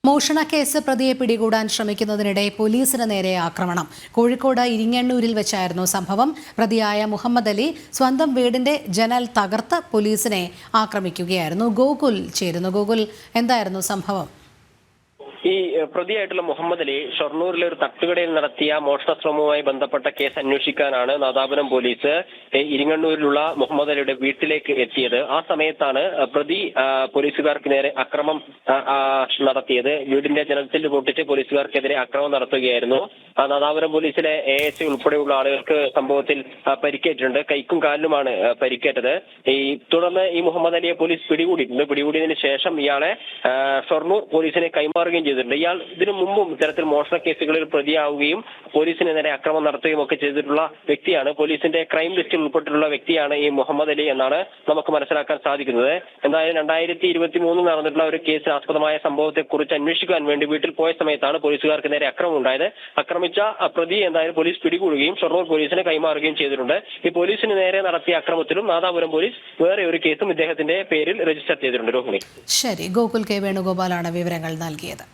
മോഷണ കേസ് പ്രതിയെ പിടികൂടാൻ ശ്രമിക്കുന്നതിനിടെ പോലീസിന് നേരെ ആക്രമണം. കോഴിക്കോട് ഇരിങ്ങണ്ണൂരിൽ വെച്ചായിരുന്നു സംഭവം. പ്രതിയായ മുഹമ്മദ് അലി സ്വന്തം വീടിന്റെ ജനൽ തകർത്ത് പോലീസിനെ ആക്രമിക്കുകയായിരുന്നു. ഗോകുൽ ചേരുന്നു. ഗോകുൽ, എന്തായിരുന്നു സംഭവം? ഈ പ്രതിയായിട്ടുള്ള മുഹമ്മദ് അലി ഷൊർണൂരിലെ ഒരു തട്ടുകടയിൽ നടത്തിയ മോഷണ ശ്രമവുമായി ബന്ധപ്പെട്ട കേസ് അന്വേഷിക്കാനാണ് നാദാപുരം പോലീസ് ഇരിങ്ങണ്ണൂരിലുള്ള മുഹമ്മദ് അലിയുടെ വീട്ടിലേക്ക് എത്തിയത്. ആ സമയത്താണ് പ്രതി പോലീസുകാർക്ക് നേരെ അക്രമം നടത്തിയത്. വീടിന്റെ ജനൽച്ചില്ല് പൊട്ടിച്ച് പോലീസുകാർക്കെതിരെ അക്രമം നടത്തുകയായിരുന്നു. നാദാപുരം പോലീസിലെ ASI ഉൾപ്പെടെയുള്ള ആളുകൾക്ക് സംഭവത്തിൽ പരിക്കേറ്റിട്ടുണ്ട്. കൈക്കും കാലിലുമാണ് പരിക്കേറ്റത്. തുടർന്ന് ഈ മുഹമ്മദ് അലിയെ പോലീസ് പിടികൂടിയിട്ടുണ്ട്. പിടികൂടിയതിനു ശേഷം ഇയാളെ ഷൊർണൂർ പോലീസിനെ കൈമാറുകയും ചെയ്തിട്ടുണ്ട്. ഇയാൾ ഇതിനു മുമ്പും ഇത്തരത്തിൽ മോഷണ കേസുകളിൽ പ്രതിയാവുകയും പോലീസിന് നേരെ അക്രമം നടത്തുകയും ഒക്കെ ചെയ്തിട്ടുള്ള വ്യക്തിയാണ്. പോലീസിന്റെ ക്രൈം ലിസ്റ്റിൽ ഉൾപ്പെട്ടിട്ടുള്ള വ്യക്തിയാണ് ഈ മുഹമ്മദ് അലി എന്നാണ് നമുക്ക് മനസ്സിലാക്കാൻ സാധിക്കുന്നത്. എന്തായാലും 2023 നടന്നിട്ടുള്ള ഒരു കേസ് ആസ്പദമായ സംഭവത്തെ കുറിച്ച് അന്വേഷിക്കാൻ വേണ്ടി വീട്ടിൽ പോയ സമയത്താണ് പോലീസുകാർക്ക് നേരെ അക്രമം ഉണ്ടായത്. ആക്രമിച്ച പ്രതി എന്തായാലും പോലീസ് പിടികൂടുകയും ഷൊർണൂർ പോലീസിനെ കൈമാറുകയും ചെയ്തിട്ടുണ്ട്. ഈ പോലീസിന് നേരെ നടത്തിയ അക്രമത്തിലും നാദാപുരം പോലീസ് വേറെ ഒരു കേസും ഇദ്ദേഹത്തിന്റെ പേരിൽ രജിസ്റ്റർ ചെയ്തിട്ടുണ്ട്. രോഹിണി. ശരി, ഗോകുൽ കെ വേണുഗോപാലാണ് വിവരങ്ങൾ നൽകിയത്.